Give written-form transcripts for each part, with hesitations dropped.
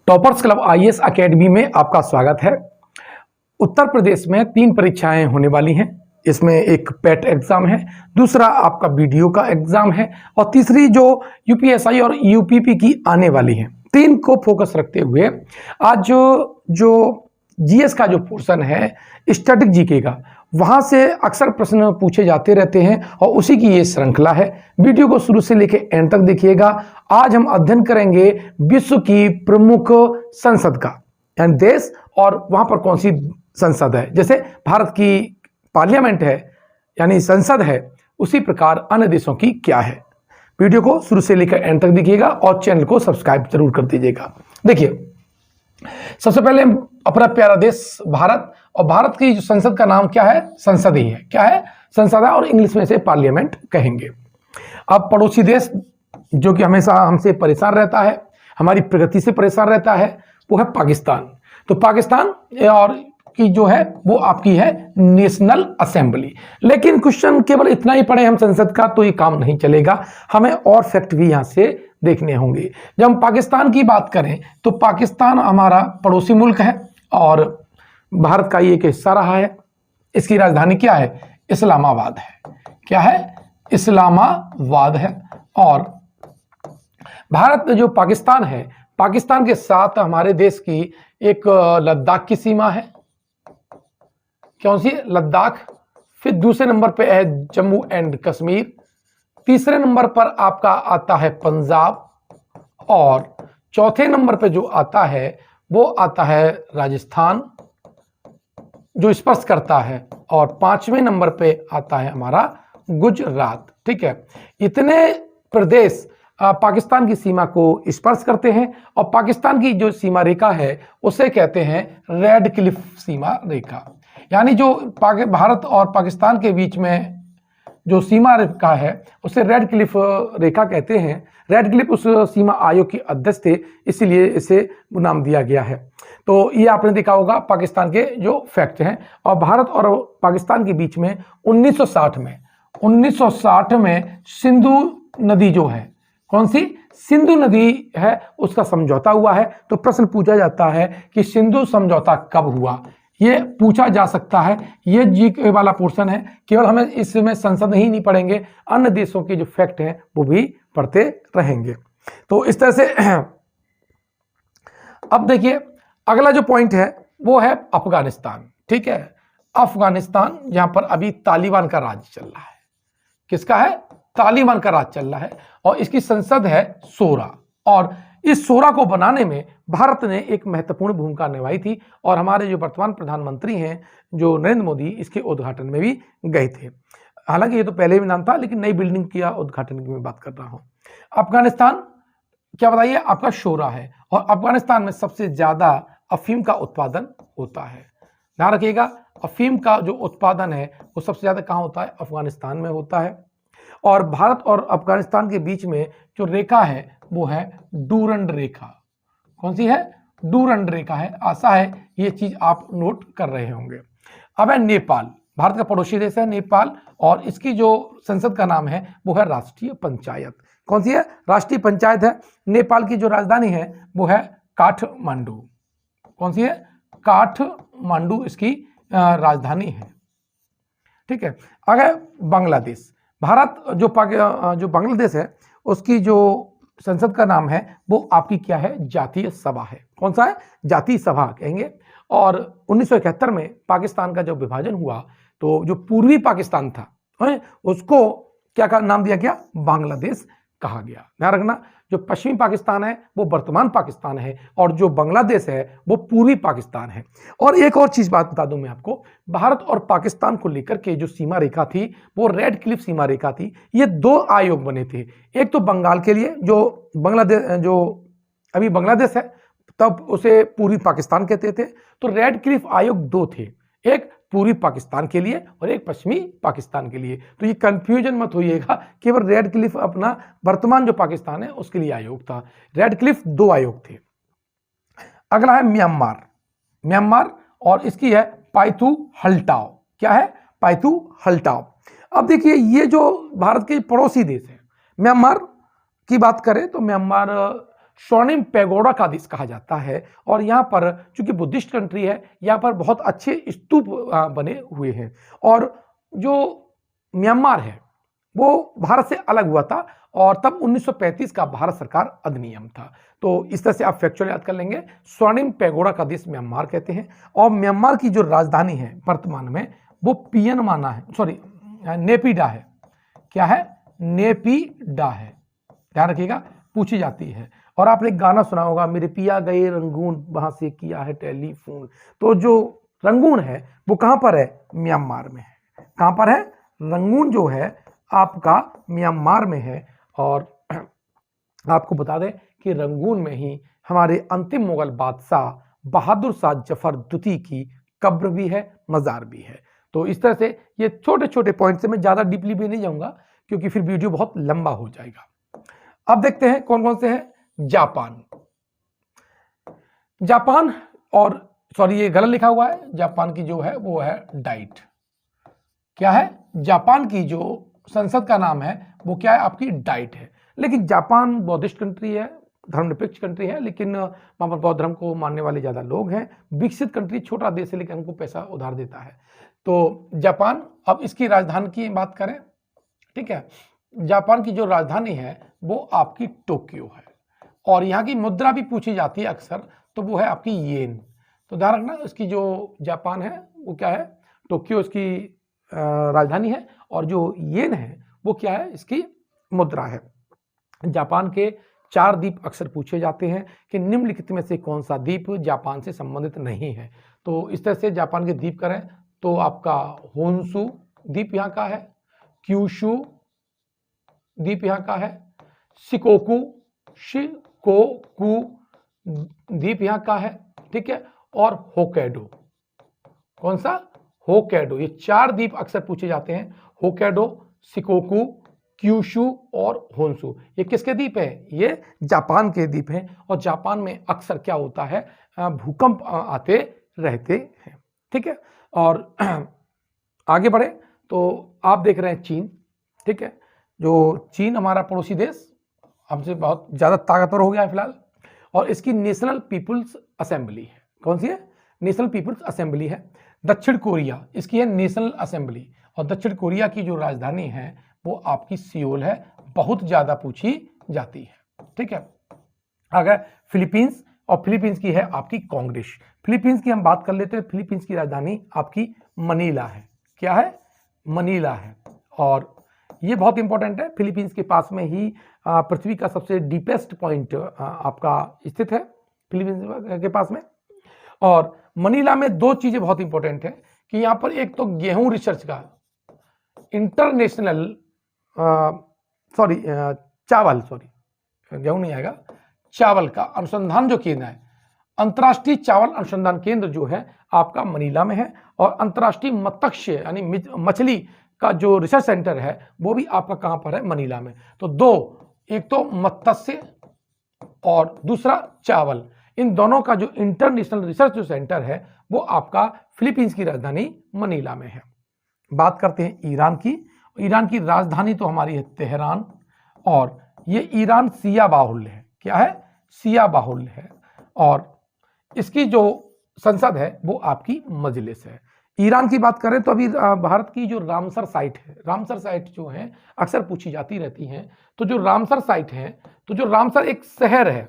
Toppers club IAS academy में आपका स्वागत है। उत्तर प्रदेश में 3 परीक्षाएं होने वाली हैं। इसमें एक पेट एग्जाम है, दूसरा आपका वीडियो का एग्जाम है और तीसरी जो यूपीएसआई और यूपीपी की आने वाली है। 3 को फोकस रखते हुए आज जो जीएस का जो पोर्शन है, स्टैटिक जीके का, वहां से अक्सर प्रश्न पूछे जाते रहते हैं और उसी की ये श्रृंखला है। वीडियो को शुरू से लेकर एंड तक देखिएगा। आज हम अध्ययन करेंगे विश्व की प्रमुख संसद का, यानी देश, और वहां पर कौन सी संसद है। जैसे भारत की पार्लियामेंट है यानी संसद है, उसी प्रकार अन्य देशों की क्या है। वीडियो को शुरू से लेकर एंड तक देखिएगा और चैनल को सब्सक्राइब जरूर कर दीजिएगा। देखिए, सबसे पहले अपना प्यारा देश भारत, और भारत की जो संसद का नाम क्या है? संसद ही है। क्या है? संसद है, और इंग्लिश में से पार्लियामेंट कहेंगे। अब पड़ोसी देश जो कि हमेशा हमसे परेशान रहता है, हमारी प्रगति से परेशान रहता है, वो है पाकिस्तान। तो पाकिस्तान और की जो है वो आपकी है नेशनल असेंबली। लेकिन क्वेश्चन केवल इतना ही पढ़े हम संसद का तो ये काम नहीं चलेगा, हमें और फैक्ट भी यहां से देखने होंगे। जब हम पाकिस्तान की बात करें तो पाकिस्तान हमारा पड़ोसी मुल्क है और भारत का ये एक हिस्सा रहा है। इसकी राजधानी क्या है? इस्लामाबाद है। क्या है? इस्लामाबाद है। और भारत जो पाकिस्तान है, पाकिस्तान के साथ हमारे देश की एक लद्दाख की सीमा है। कौन सी? लद्दाख। फिर दूसरे नंबर पे है जम्मू एंड कश्मीर। तीसरे नंबर पर आपका आता है पंजाब, और चौथे नंबर पे जो आता है वो आता है राजस्थान, जो स्पर्श करता है, और 5वें नंबर पे आता है हमारा गुजरात। ठीक है, इतने प्रदेश पाकिस्तान की सीमा को स्पर्श करते हैं, और पाकिस्तान की जो सीमा रेखा है उसे कहते हैं रेड क्लिफ सीमा रेखा। यानी जो भारत और पाकिस्तान के बीच में जो सीमा रेखा है उसे रेड क्लिफ रेखा कहते हैं। रेड क्लिफ उस सीमा आयोग के अध्यक्ष थे, इसीलिए इसे नाम दिया गया है। तो ये आपने देखा होगा पाकिस्तान के जो फैक्ट हैं। और भारत और पाकिस्तान के बीच में 1960 में सिंधु नदी जो है, कौन सी? सिंधु नदी है, उसका समझौता हुआ है। तो प्रश्न पूछा जाता है कि सिंधु समझौता कब हुआ, ये पूछा जा सकता है। ये जी वाला पोर्शन है, केवल हमें इसमें संसद ही नहीं पढ़ेंगे, अन्य देशों के जो फैक्ट हैं वो भी पढ़ते रहेंगे। तो इस तरह से अब देखिए, अगला जो पॉइंट है वो है अफगानिस्तान। ठीक है, अफगानिस्तान जहां पर अभी तालिबान का राज चल रहा है। किसका है? तालिबान का राज चल रहा है, और इसकी संसद है शोरा। और इस शोरा को बनाने में भारत ने एक महत्वपूर्ण भूमिका निभाई थी, और हमारे जो वर्तमान प्रधानमंत्री हैं जो नरेंद्र मोदी, इसके उद्घाटन में भी गए थे। हालांकि ये तो पहले भी नाम था, लेकिन नई बिल्डिंग का उद्घाटन की मैं बात कर रहा हूं। अफगानिस्तान क्या बताइए? आपका शोरा है, और अफगानिस्तान में सबसे ज्यादा अफीम का उत्पादन होता है। ध्यान रखिएगा, अफीम का जो उत्पादन है वो सबसे ज्यादा कहाँ होता है? अफगानिस्तान में होता है। और भारत और अफगानिस्तान के बीच में जो रेखा है वो है डूरंड रेखा। कौन सी है? डूरंड रेखा है। आशा है ये चीज आप नोट कर रहे होंगे। अब है नेपाल, भारत का पड़ोसी देश है नेपाल, और इसकी जो संसद का नाम है वो है राष्ट्रीय पंचायत। कौन सी है? राष्ट्रीय पंचायत है। नेपाल की जो राजधानी है वो है काठमांडू। कौन सी है? काठमांडू इसकी राजधानी है। ठीक है, अगर बांग्लादेश, भारत जो बांग्लादेश है उसकी जो संसद का नाम है वो आपकी क्या है? जातीय सभा है। कौन सा है? जातीय सभा कहेंगे। और 1971 में पाकिस्तान का जब विभाजन हुआ तो जो पूर्वी पाकिस्तान था उसको क्या का नाम दिया गया? बांग्लादेश कहा गया। ध्यान रखना, जो पश्चिमी पाकिस्तान है वो वर्तमान पाकिस्तान है, और जो बांग्लादेश है वो पूर्वी पाकिस्तान है। और एक और चीज बात बता दूं मैं आपको, भारत और पाकिस्तान को लेकर के जो सीमा रेखा थी वो रेड क्लिफ सीमा रेखा थी। ये 2 आयोग बने थे, एक तो बंगाल के लिए, जो बांग्लादेश, जो अभी बांग्लादेश है तब उसे पूर्वी पाकिस्तान कहते थे। तो रेड क्लिफ आयोग 2 थे, एक पूर्वी पाकिस्तान के लिए और एक पश्चिमी पाकिस्तान के लिए। तो ये कंफ्यूजन मत होइएगा, केवल रेड क्लिफ अपना वर्तमान जो पाकिस्तान है उसके लिए आयोग था। रेड क्लिफ 2 आयोग थे। अगला है म्यांमार। म्यांमार, और इसकी है पाइथू हल्टाओ। क्या है? पाइथू हल्टाओ। अब देखिए, ये जो भारत के पड़ोसी देश है, म्यांमार की बात करें तो म्यांमार स्वर्णिम पैगोडा का देश कहा जाता है। और यहाँ पर चूंकि बुद्धिस्ट कंट्री है, यहाँ पर बहुत अच्छे स्तूप बने हुए हैं। और जो म्यांमार है वो भारत से अलग हुआ था और तब 1935 का भारत सरकार अधिनियम था। तो इस तरह से आप फैक्चुअल याद कर लेंगे। स्वर्णिम पैगोडा का देश म्यांमार कहते हैं। और म्यांमार की जो राजधानी है वर्तमान में वो पियनमाना है, सॉरी नेपिडा है। क्या है? नेपिडा है। ध्यान रखिएगा, पूछी जाती है। और आपने एक गाना सुना होगा, मेरे पिया गए रंगून वहां से किया है टेलीफोन। तो जो रंगून है वो कहां पर है? म्यांमार में है। कहां पर है? रंगून जो है आपका म्यांमार में है। और आपको बता दें कि रंगून में ही हमारे अंतिम मुगल बादशाह बहादुर शाह जफर द्वितीय की कब्र भी है, मजार भी है। तो इस तरह से ये छोटे छोटे पॉइंट से मैं ज्यादा डीपली भी नहीं जाऊंगा क्योंकि फिर वीडियो बहुत लंबा हो जाएगा। अब देखते हैं कौन कौन से हैं। जापान, जापान और सॉरी ये गलत लिखा हुआ है। जापान की जो है वो है डाइट। क्या है? जापान की जो संसद का नाम है वो क्या है? आपकी डाइट है। लेकिन जापान बौद्धिस्ट कंट्री है, धर्मनिरपेक्ष कंट्री है, लेकिन वहां पर बौद्ध धर्म को मानने वाले ज्यादा लोग हैं। विकसित कंट्री, छोटा देश है लेकिन हमको पैसा उधार देता है। तो जापान, अब इसकी राजधानी की बात करें, ठीक है, जापान की जो राजधानी है वो आपकी टोक्यो है। और यहाँ की मुद्रा भी पूछी जाती है अक्सर, तो वो है आपकी येन। तो ध्यान रखना, इसकी जो जापान है वो क्या है? टोक्यो इसकी राजधानी है। और जो येन है वो क्या है? इसकी मुद्रा है। जापान के 4 द्वीप अक्सर पूछे जाते हैं कि निम्नलिखित में से कौन सा द्वीप जापान से संबंधित नहीं है। तो इस तरह से जापान के द्वीप करें तो आपका होन्शु द्वीप यहाँ का है, क्यूशु द्वीप यहाँ का है, शिकोकू द्वीप यहाँ का है, ठीक है, और होक्काइडो। कौन सा? होक्काइडो। ये 4 द्वीप अक्सर पूछे जाते हैं। होक्काइडो, शिकोकू, क्यूशु और होन्शु। ये किसके द्वीप हैं? ये जापान के द्वीप हैं। और जापान में अक्सर क्या होता है? भूकंप आते रहते हैं, ठीक है। और आगे बढ़े तो आप देख रहे हैं चीन, ठीक है। जो चीन हमारा पड़ोसी देश हमसे बहुत ज्यादा ताकतवर हो गया है फिलहाल। और इसकी नेशनल पीपुल्स असेंबली है। कौन सी है? नेशनल पीपुल्स असेंबली है। दक्षिण कोरिया, इसकी है नेशनल असेंबली। और दक्षिण कोरिया की जो राजधानी है वो आपकी सियोल है, बहुत ज्यादा पूछी जाती है, ठीक है। अगर फिलीपींस, और फिलीपींस की है आपकी कांग्रेस। फिलीपींस की हम बात कर लेते हैं। फिलीपींस की राजधानी आपकी मनीला है। क्या है? मनीला है। और ये बहुत इंपॉर्टेंट है। फिलीपींस के पास में ही पृथ्वी का सबसे डीपेस्ट पॉइंट आपका स्थित है, फिलीपींस के पास में। और मनीला में 2 चीजें बहुत इंपॉर्टेंट है कि यहाँ पर एक तो गेहूं रिसर्च का इंटरनेशनल चावल, गेहूं नहीं आएगा, चावल का अनुसंधान जो केंद्र है, अंतर्राष्ट्रीय चावल अनुसंधान केंद्र जो है आपका मनीला में है। और अंतर्राष्ट्रीय मत्स्य यानी मछली का जो रिसर्च सेंटर है वो भी आपका कहां पर है? मनीला में। तो 2, एक तो मत्स्य और दूसरा चावल, इन दोनों का जो इंटरनेशनल रिसर्च जो सेंटर है वो आपका फिलीपींस की राजधानी मनीला में है। बात करते हैं ईरान की। ईरान की राजधानी तो हमारी है तेहरान। और ये ईरान शिया बाहुल्य है। क्या है? शिया बाहुल्य है। और इसकी जो संसद है वो आपकी मजलिस है। ईरान की बात करें तो अभी भारत की जो रामसर साइट है, रामसर साइट जो है अक्सर पूछी जाती रहती हैं। तो जो रामसर साइट है, तो जो रामसर एक शहर है,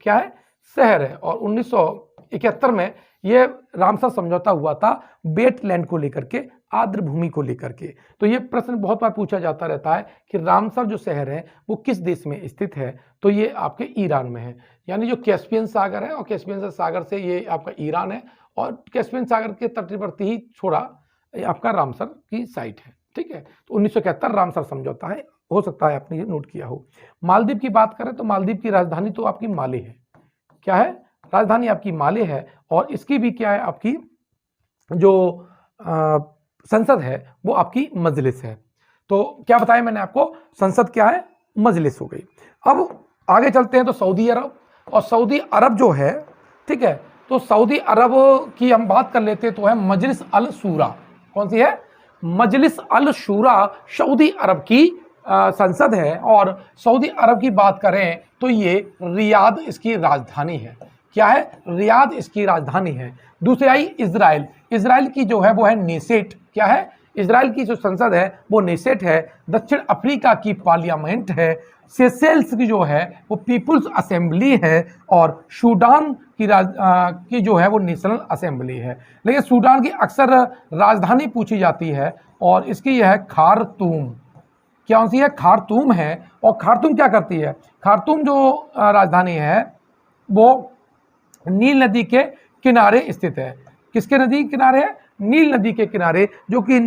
क्या है? शहर है। और 1971 में यह रामसर समझौता हुआ था वेटलैंड को लेकर के, आर्द्र भूमि को लेकर के। तो ये प्रश्न बहुत बार पूछा जाता रहता है कि रामसर जो शहर है वो किस देश में स्थित है? तो ये आपके ईरान में है। यानी जो कैस्पियन सागर है, और कैस्पियन सागर से ये आपका ईरान है, और कैस्पियन सागर के तटवर्ती ही छोड़ा आपका रामसर की साइट है, ठीक है। तो 1971 रामसर समझौता है, हो सकता है आपने ये नोट किया हो। मालदीव की बात करें तो मालदीव की राजधानी तो आपकी माले है। क्या है? राजधानी आपकी माले है। और इसकी भी क्या है? आपकी जो संसद है वो आपकी मजलिस है। तो क्या बताया मैंने आपको? संसद क्या है? मजलिस हो गई। अब आगे चलते हैं तो सऊदी अरब। और सऊदी अरब जो है, ठीक है, तो सऊदी अरब की हम बात कर लेते हैं तो है मजलिस अल शूरा। कौन सी है? मजलिस अल शूरा सऊदी अरब की संसद है। और सऊदी अरब की बात करें तो ये रियाद इसकी राजधानी है। क्या है? रियाद इसकी राजधानी है। दूसरी आई इजराइल। इजराइल की जो है वो है नेसेट। क्या है? इजराइल की जो संसद है वो नेसेट है। दक्षिण अफ्रीका की पार्लियामेंट है। सेशेल्स की जो है वो पीपुल्स असेंबली है। और सूडान की जो है वो नेशनल असेंबली है। लेकिन सूडान की अक्सर राजधानी पूछी जाती है और इसकी यह है खार्तूम। कौन सी है? खार्तूम है। और खार्तूम क्या करती है? खार्तूम जो राजधानी है वो नील नदी के किनारे स्थित है। किसके नदी के किनारे है? नील नदी के किनारे, जो कि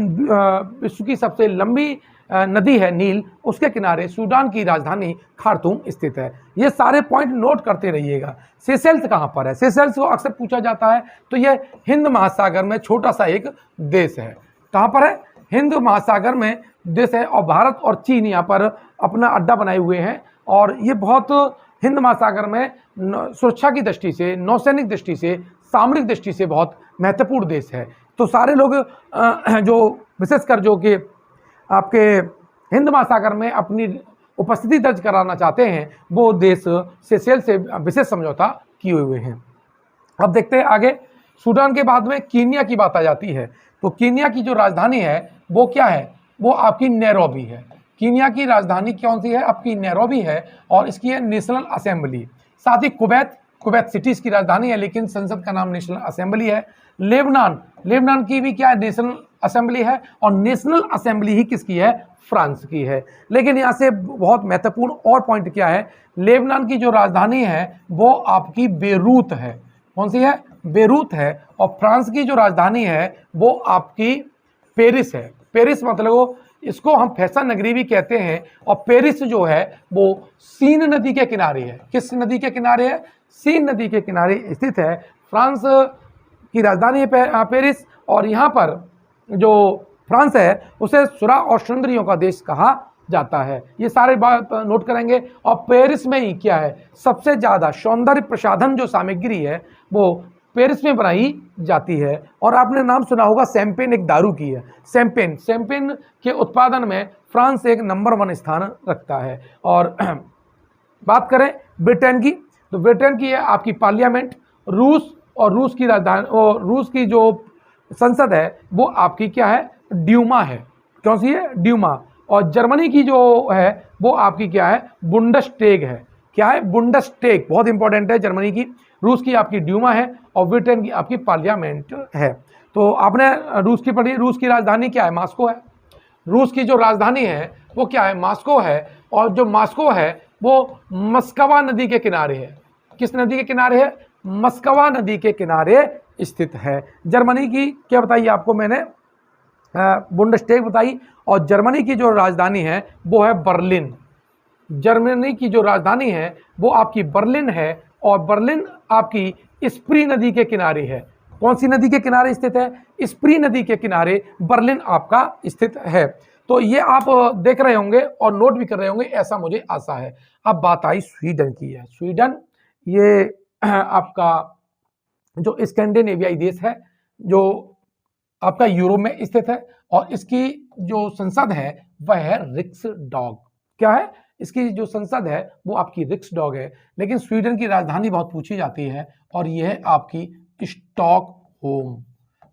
विश्व की सबसे लंबी नदी है नील, उसके किनारे सूडान की राजधानी खार्तूम स्थित है। ये सारे पॉइंट नोट करते रहिएगा। सेशेल्स कहाँ पर है? सेशेल्स को अक्सर पूछा जाता है। तो ये हिंद महासागर में छोटा सा एक देश है। कहाँ पर है? हिंद महासागर में देश है। और भारत और चीन यहाँ पर अपना अड्डा बनाए हुए हैं। और ये बहुत हिंद महासागर में सुरक्षा की दृष्टि से, नौसैनिक दृष्टि से, सामरिक दृष्टि से बहुत महत्वपूर्ण देश है। तो सारे लोग जो विशेषकर जो कि आपके हिंद महासागर में अपनी उपस्थिति दर्ज कराना चाहते हैं, वो देश सेशेल्स से विशेष समझौता किए हुए हैं। अब देखते हैं आगे। सूडान के बाद में कीनिया की बात आ जाती है। तो कीनिया की जो राजधानी है वो क्या है? वो आपकी नैरोबी है। कीनिया की राजधानी कौन सी है? आपकी नैरोबी है। और इसकी है नेशनल असेंबली। साथ ही कुवैत सिटी इसकी राजधानी है, लेकिन संसद का नाम नेशनल असेंबली है। लेबनान की भी क्या है? नेशनल असेंबली है। और नेशनल असेंबली ही किसकी है? फ्रांस की है। लेकिन यहाँ से बहुत महत्वपूर्ण और पॉइंट क्या है? लेबनान की जो राजधानी है वो आपकी बेरूत है। कौन सी है? बेरूत है। और फ्रांस की जो राजधानी है वो आपकी पेरिस है। पेरिस मतलब इसको हम फैशन नगरी भी कहते हैं। और पेरिस जो है वो सीन नदी के किनारे है। किस नदी के किनारे है? सीन नदी के किनारे स्थित है। फ्रांस की राजधानी है पेरिस। और यहाँ पर जो फ्रांस है उसे सुरा और सुंदरियों का देश कहा जाता है। ये सारे बात नोट करेंगे। और पेरिस में ही क्या है? सबसे ज़्यादा सौंदर्य प्रसाधन जो सामग्री है वो पेरिस में बनाई जाती है। और आपने नाम सुना होगा शैंपेन, एक दारू की है शैंपेन के उत्पादन में फ्रांस एक नंबर 1 स्थान रखता है। और बात करें ब्रिटेन की, तो ब्रिटेन की है आपकी पार्लियामेंट। रूस की राजधानी और रूस की जो संसद है वो आपकी क्या है? ड्यूमा है। कौन सी है? ड्यूमा। और जर्मनी की जो है वो आपकी क्या है? बुंडसटैग है। क्या है? बुंडसटैग बहुत इंपॉर्टेंट है जर्मनी की। रूस की आपकी ड्यूमा है और ब्रिटेन की आपकी पार्लियामेंट है। तो आपने रूस की पढ़ी। रूस की राजधानी क्या है? मॉस्को है। रूस की जो राजधानी है वो क्या है? मॉस्को है। और जो मॉस्को है वो मस्कवा नदी के किनारे है। किस नदी के किनारे है? मस्कवा नदी के किनारे स्थित है। जर्मनी की क्या बताई आपको मैंने? बुंडसटैग बताई। और जर्मनी की जो राजधानी है वो है बर्लिन। जर्मनी की जो राजधानी है वो आपकी बर्लिन है। और बर्लिन आपकी स्प्री नदी के किनारे है। कौन सी नदी के किनारे स्थित है? स्प्री नदी के किनारे बर्लिन आपका स्थित है। तो ये आप देख रहे होंगे और नोट भी कर रहे होंगे, ऐसा मुझे आशा है। अब बात आई स्वीडन की है। स्वीडन ये आपका जो स्कैंडिनेवियाई देश है, जो आपका यूरोप में स्थित है। और इसकी जो संसद है वह है रिक्सडॉग। क्या है? इसकी जो संसद है वो आपकी रिक्सडॉग है। लेकिन स्वीडन की राजधानी बहुत पूछी जाती है और यह है आपकी स्टॉकहोम।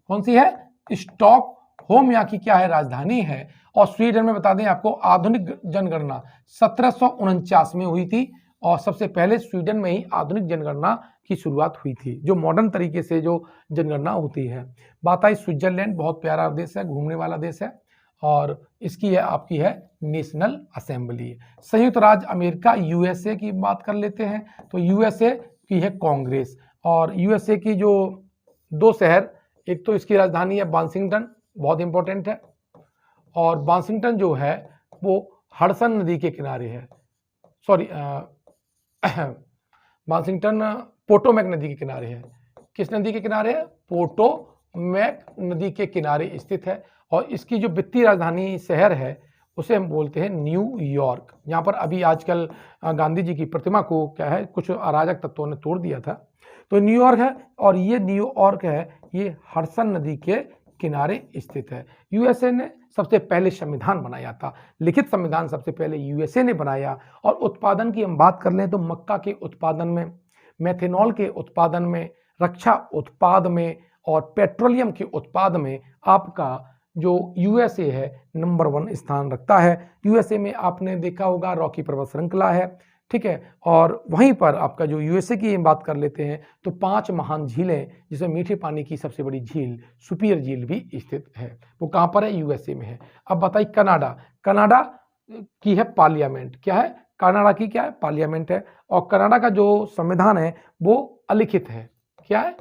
कौन सी है? स्टॉकहोम यहाँ की क्या है? राजधानी है। और स्वीडन में बता दें आपको, आधुनिक जनगणना 1749 में हुई थी। और सबसे पहले स्वीडन में ही आधुनिक जनगणना की शुरुआत हुई थी, जो मॉडर्न तरीके से जो जनगणना होती है। बात आई स्विट्जरलैंड, बहुत प्यारा देश है, घूमने वाला देश है। और इसकी है आपकी है नेशनल असेंबली। संयुक्त राज्य अमेरिका यूएसए की बात कर लेते हैं। तो यूएसए की है कांग्रेस। और यूएसए की जो 2 शहर, एक तो इसकी राजधानी है वाशिंगटन, बहुत इंपॉर्टेंट है। और वाशिंगटन जो है वो हडसन नदी के किनारे है। सॉरी, वाशिंगटन पोटोमैक नदी के किनारे है। किस नदी के किनारे है? पोटोमैक नदी के किनारे स्थित है। और इसकी जो वित्तीय राजधानी शहर है उसे हम बोलते हैं न्यूयॉर्क। यहाँ पर अभी आजकल गांधी जी की प्रतिमा को क्या है, कुछ अराजक तत्वों ने तोड़ दिया था। तो न्यूयॉर्क है। और ये न्यूयॉर्क है, ये हडसन नदी के किनारे स्थित है। यूएसए ने सबसे पहले संविधान बनाया था, लिखित संविधान सबसे पहले यूएसए ने बनाया। और उत्पादन की हम बात कर लें तो मक्का के उत्पादन में, मेथेनॉल के उत्पादन में, रक्षा उत्पाद में और पेट्रोलियम के उत्पाद में आपका जो यूएसए है नंबर 1 स्थान रखता है। यूएसए में आपने देखा होगा रॉकी पर्वत श्रृंखला है, ठीक है। और वहीं पर आपका जो यूएसए की बात कर लेते हैं तो 5 महान झीलें, जिसमें मीठे पानी की सबसे बड़ी झील सुपिरियर झील भी स्थित है, वो कहाँ पर है? यूएसए में है। अब बताइए कनाडा, कनाडा की है पार्लियामेंट, क्या है? कनाडा की क्या है? पार्लियामेंट है। और कनाडा का जो संविधान है वो अलिखित है, क्या है?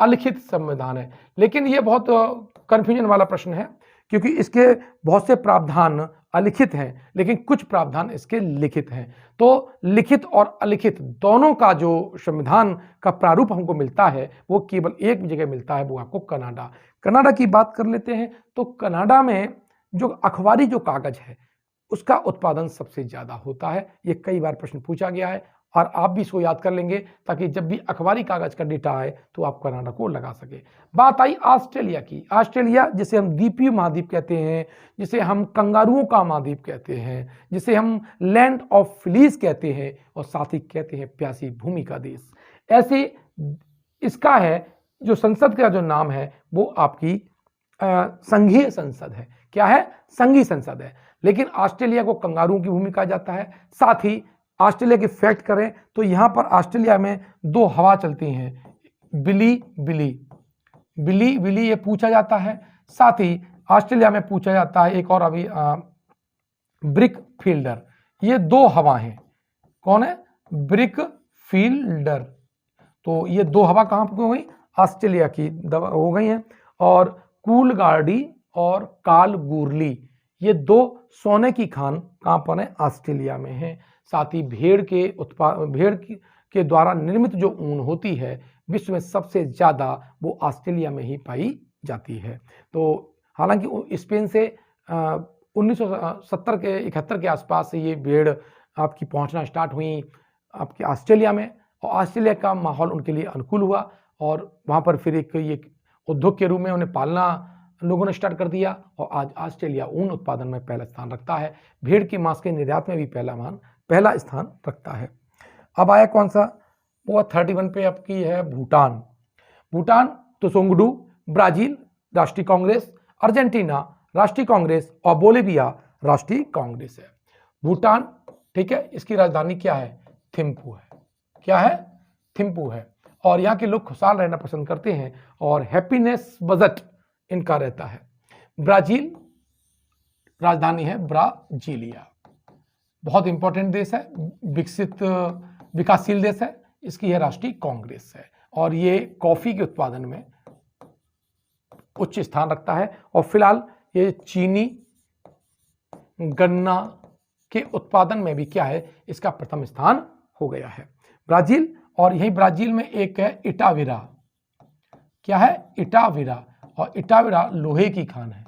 अलिखित संविधान है। लेकिन ये बहुत कंफ्यूजन वाला प्रश्न है, क्योंकि इसके बहुत से प्रावधान अलिखित हैं लेकिन कुछ प्रावधान इसके लिखित हैं। तो लिखित और अलिखित दोनों का जो संविधान का प्रारूप हमको मिलता है वो केवल एक जगह मिलता है, वो आपको कनाडा। कनाडा की बात कर लेते हैं तो कनाडा में जो अखबारी जो कागज है उसका उत्पादन सबसे ज्यादा होता है। ये कई बार प्रश्न पूछा गया है और आप भी इसको याद कर लेंगे ताकि जब भी अखबारी कागज का डेटा आए तो आप कनाडा को लगा सके। बात आई ऑस्ट्रेलिया की। ऑस्ट्रेलिया जिसे हम द्वीपीय महाद्वीप कहते हैं, जिसे हम कंगारुओं का महाद्वीप कहते हैं, जिसे हम लैंड ऑफ फ्लीस कहते हैं और साथ ही कहते हैं प्यासी भूमि का देश। ऐसे इसका है जो संसद का जो नाम है वो आपकी संघीय संसद है। क्या है? संघीय संसद है। लेकिन ऑस्ट्रेलिया को कंगारुओं की भूमि कहा जाता है। साथ ही ऑस्ट्रेलिया की फैक्ट करें तो यहां पर ऑस्ट्रेलिया में 2 हवा चलती हैं, बिली बिली, बिली बिली ये पूछा जाता है। साथ ही ऑस्ट्रेलिया में पूछा जाता है एक और अभी ब्रिक फील्डर, ये 2 हवा हैं। कौन है? Brick fielder. तो ये 2 हवा कहां पर हो गई? ऑस्ट्रेलिया की हो गई हैं। और कूलगार्डी और कालगूरली, ये 2 सोने की खान कहां पर है? ऑस्ट्रेलिया में है। साथ ही भेड़ के द्वारा निर्मित जो ऊन होती है विश्व में सबसे ज्यादा वो ऑस्ट्रेलिया में ही पाई जाती है। तो हालांकि स्पेन से 1970 के 71 के आसपास से ये भेड़ आपकी पहुंचना स्टार्ट हुई आपके ऑस्ट्रेलिया में, और ऑस्ट्रेलिया का माहौल उनके लिए अनुकूल हुआ और वहां पर फिर एक ये उद्योग के रूप में उन्हें पालना लोगों ने स्टार्ट कर दिया। और आज ऑस्ट्रेलिया ऊन उत्पादन में पहला स्थान रखता है, भेड़ के मांस के निर्यात में भी पहला स्थान रखता है। अब आया कौन सा? वो 31 पे आपकी है भूटान। भूटान त्सोंगडू, ब्राजील राष्ट्रीय कांग्रेस, अर्जेंटीना राष्ट्रीय कांग्रेस और बोलिविया राष्ट्रीय कांग्रेस है। भूटान, ठीक है, इसकी राजधानी क्या है? थिम्पू है। क्या है? थिम्पू है। और यहाँ के लोग खुशहाल रहना पसंद करते हैं और हैप्पीनेस बजट इनका रहता है। ब्राजील, राजधानी है ब्राजीलिया, बहुत इंपॉर्टेंट देश है, विकासशील देश है, इसकी है राष्ट्रीय कांग्रेस है। और ये कॉफी के उत्पादन में उच्च स्थान रखता है। और फिलहाल ये चीनी, गन्ना के उत्पादन में भी क्या है? इसका प्रथम स्थान हो गया है ब्राजील। और यही ब्राजील में एक है इटाविरा। क्या है? इटाविरा। और इटाविरा लोहे की खान है।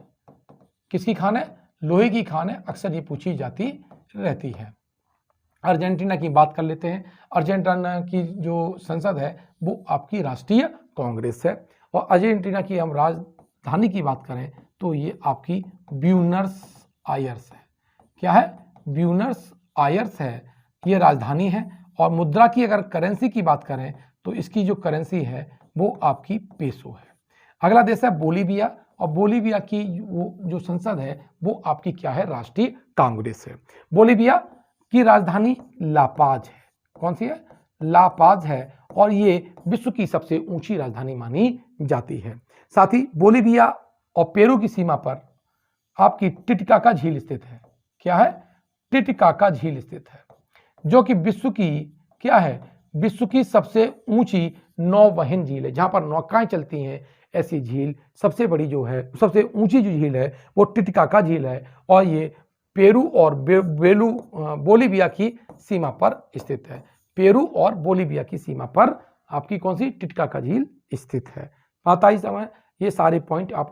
किसकी खान है? लोहे की खान है। अक्सर ये पूछी जाती रहती है। अर्जेंटीना की बात कर लेते हैं। अर्जेंटीना की जो संसद है वो आपकी राष्ट्रीय कांग्रेस है। और अर्जेंटीना की हम राजधानी की बात करें तो ये आपकी ब्यूनस आयर्स है। क्या है? ब्यूनस आयर्स है, ये राजधानी है। और मुद्रा की अगर करेंसी की बात करें तो इसकी जो करेंसी है वो आपकी पेसो है। अगला देश है बोलीविया। और बोलीविया की वो जो संसद है वो आपकी क्या है? राष्ट्रीय कांग्रेस है। बोलीविया की राजधानी लापाज है। कौन सी है? लापाज है। और ये विश्व की सबसे ऊंची राजधानी मानी जाती है। साथ ही बोलीविया और पेरू की सीमा पर आपकी टिटिकाका झील स्थित है। क्या है? टिटिकाका झील स्थित है, जो कि विश्व की क्या है? विश्व की सबसे ऊंची नौवहन झील है, जहां पर नौकाएं चलती हैं। ऐसी झील सबसे बड़ी जो है, सबसे ऊंची जो झील है वो टिटिकाका झील है। और ये पेरू और बोलीविया की सीमा पर स्थित है। पेरू और बोलीविया की सीमा पर आपकी कौन सी? टिटिकाका झील स्थित है। बात आई समय, ये सारे पॉइंट आप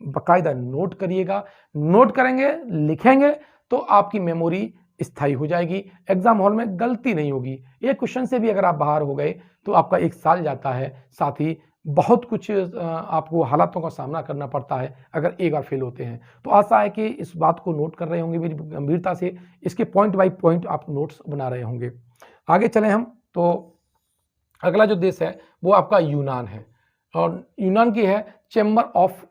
बाकायदा नोट करिएगा। नोट करेंगे, लिखेंगे तो आपकी मेमोरी स्थायी हो जाएगी, एग्जाम हॉल में गलती नहीं होगी। एक क्वेश्चन से भी अगर आप बाहर हो गए तो आपका 1 साल जाता है। साथ ही बहुत कुछ आपको हालातों का सामना करना पड़ता है अगर एक बार फेल होते हैं। तो आशा है कि इस बात को नोट कर रहे होंगे मेरी गंभीरता से, इसके पॉइंट बाय पॉइंट आप नोट्स बना रहे होंगे। आगे चलें हम, तो अगला जो देश है वो आपका यूनान है, और यूनान की है चैम्बर ऑफ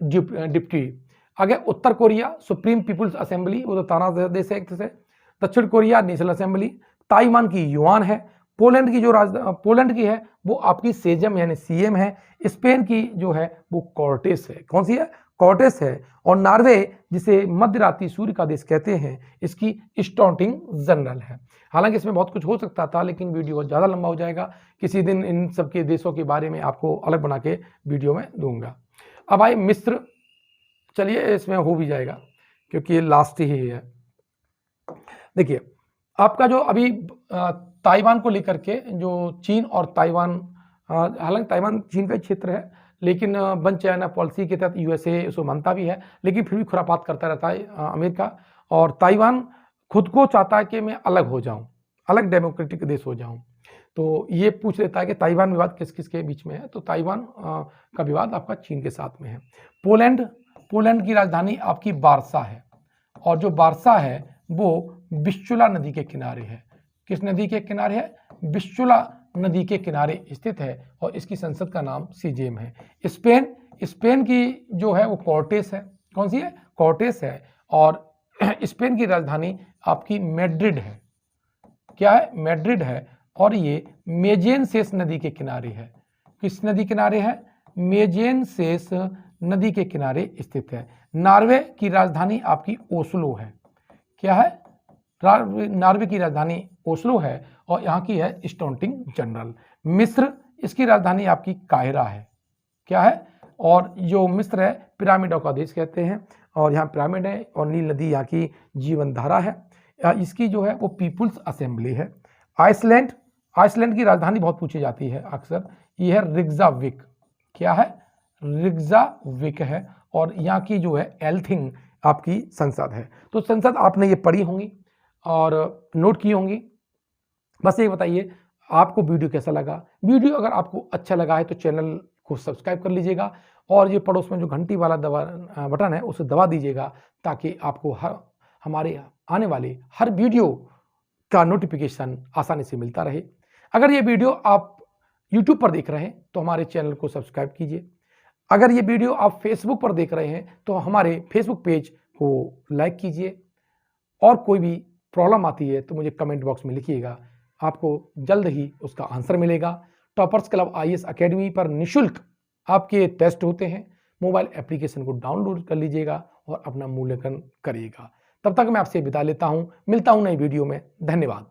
डिप्टी। आगे उत्तर कोरिया सुप्रीम पीपुल्स असेंबली, वो तो ताना देश है एक तरह से। दक्षिण कोरिया नेशनल असेंबली। ताइवान की युआन है। पोलैंड की जो पोलैंड की है वो आपकी सेजम यानी सीएम है। स्पेन की जो है वो कॉर्टेस है। कौन सी है? कॉर्टेस है। और नॉर्वे, जिसे मध्यरात्रि सूर्य का देश कहते हैं, इसकी स्टॉन्टिंग जनरल है। हालांकि इसमें बहुत कुछ हो सकता था, लेकिन वीडियो बहुत ज़्यादा लंबा हो जाएगा। किसी दिन इन सब के देशों के बारे में आपको अलग बना के वीडियो में दूंगा। अब आए मिस्र। चलिए, इसमें हो भी जाएगा क्योंकि ये लास्ट ही है। देखिए, आपका जो अभी ताइवान को लेकर के जो चीन और ताइवान, हालांकि ताइवान चीन का ही क्षेत्र है, लेकिन वन चाइना पॉलिसी के तहत यूएसए उसको मानता भी है, लेकिन फिर भी खुरापात करता रहता है अमेरिका। और ताइवान खुद को चाहता है कि मैं अलग हो जाऊं, अलग डेमोक्रेटिक देश हो जाऊं। तो ये पूछ लेता है कि ताइवान विवाद किस किस के बीच में है, तो ताइवान का विवाद आपका चीन के साथ में है। पोलैंड की राजधानी आपकी वार्सा है, और जो वार्सा है वो विस्चुला नदी के किनारे है। किस नदी के किनारे है? विस्चुला नदी के किनारे स्थित है, और इसकी संसद का नाम सीजेम है। स्पेन की जो है वो कॉर्टेस है। कौन सी है? कॉर्टेस है। और स्पेन की राजधानी आपकी मैड्रिड है। क्या है? मैड्रिड है। और ये मेजेनसेस नदी के किनारे है। किस नदी किनारे है? मेजेनसेस नदी के किनारे स्थित है। नॉर्वे की राजधानी आपकी ओस्लो है। क्या है? नॉर्वे की राजधानी ओस्लो है, और यहाँ की है स्टॉन्टिंग जनरल। मिस्र, इसकी राजधानी आपकी काहिरा है। क्या है? और जो मिस्र है पिरामिडों का देश कहते हैं, और यहाँ पिरामिड है, और नील नदी यहाँ की जीवन धारा है। इसकी जो है वो पीपुल्स असेंबली है। आइसलैंड की राजधानी बहुत पूछी जाती है अक्सर, ये है रिग्जाविक। क्या है? रिग्जाविक है। और यहाँ की जो है एल्थिंग आपकी संसद है। तो संसद आपने ये पढ़ी होंगी और नोट की होंगी। बस ये बताइए आपको वीडियो कैसा लगा। वीडियो अगर आपको अच्छा लगा है तो चैनल को सब्सक्राइब कर लीजिएगा, और ये पड़ोस में जो घंटी वाला बटन है उसे दबा दीजिएगा, ताकि आपको हमारे आने वाले हर वीडियो का नोटिफिकेशन आसानी से मिलता रहे। अगर ये वीडियो आप YouTube पर देख रहे हैं तो हमारे चैनल को सब्सक्राइब कीजिए। अगर ये वीडियो आप Facebook पर देख रहे हैं तो हमारे Facebook पेज को लाइक कीजिए। और कोई भी प्रॉब्लम आती है तो मुझे कमेंट बॉक्स में लिखिएगा, आपको जल्द ही उसका आंसर मिलेगा। टॉपर्स क्लब IAS अकेडमी पर निःशुल्क आपके टेस्ट होते हैं। मोबाइल एप्लीकेशन को डाउनलोड कर लीजिएगा और अपना मूल्यांकन करिएगा। तब तक मैं आपसे विदा लेता हूं, मिलता हूं नई वीडियो में। धन्यवाद।